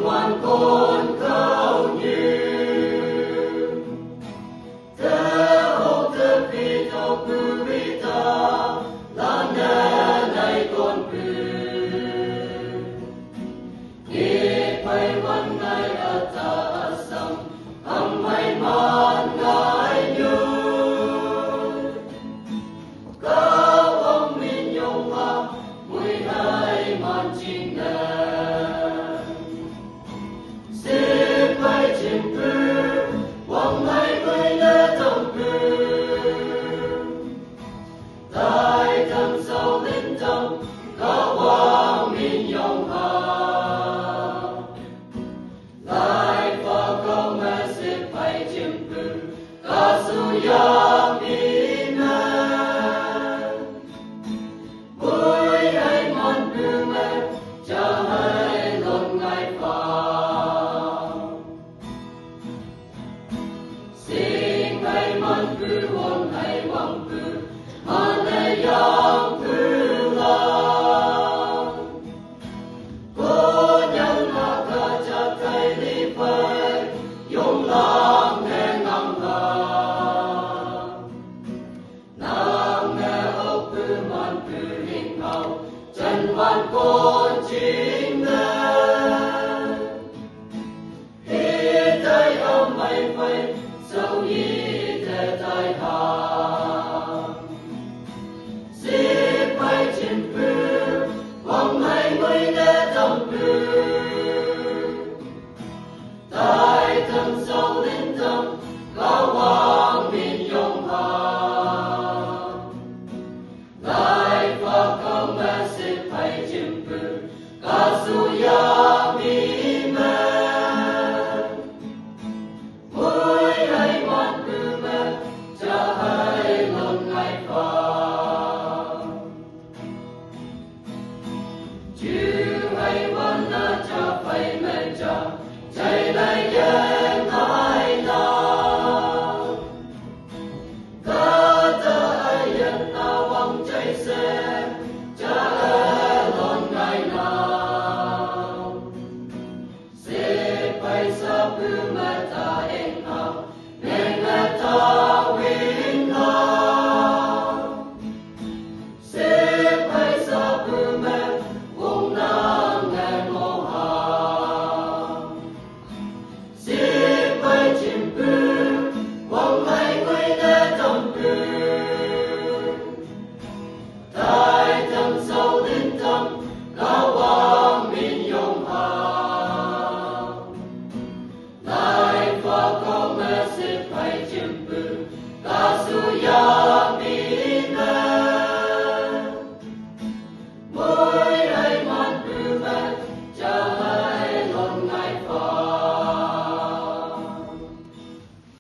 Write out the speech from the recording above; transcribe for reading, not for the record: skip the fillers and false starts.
hoàn con cao như thế hậu thế vì thâu cư vì ta là nè này con cư nghe phải văn ngày ở ta sông hầm may mắn ngài như cao ông minh nhung hoa mùi hai màn chính đàn sẽ phải chìm cư quăng hai người lê trong cư tại thầm sâu lên trong cao quang minh nhung hoa lại và câu mẹ sẽ phải chìm cư ca su ya mi mẹ vui hay mòn cư mẹ cha hay luôn ngày phà xin hay mòn cư hồn hay vọng cư mòn hay yang cư la cô nhân là ca cha cây đi phơi dùng lòng nghe ngâm hà nam nghe ốc cư mòn cư hình hậu chân văn con chính nên khi tay âm mây phây sâu nhi thế tay hà xin phải chìm cư vòng hai mươi để dòng cư tại thầm sâu đến tâm cao quang minh nhung hà lại và câu mẹ sẽ phải chìm cư ca su ya mi mẹ vui hay ngoan cư mẹ cha hay luôn ngày phà chữ hay vẫn là cha phải mẹ cha chạy lại yên hai nào ta ta ai yên nào vòng chạy xe cha ơi luôn ngày nào sẽ phải sao cứ mẹ ta em nào nên mẹ ta vinh nào sẽ phải sao cứ mẹ vùng nam nghe mô hà sẽ phải chìm cư vòng hai người để trong cư tại thầm sâu đến tâm cao quang minh nhung hà lại và câu mẹ sẽ phải chìm cư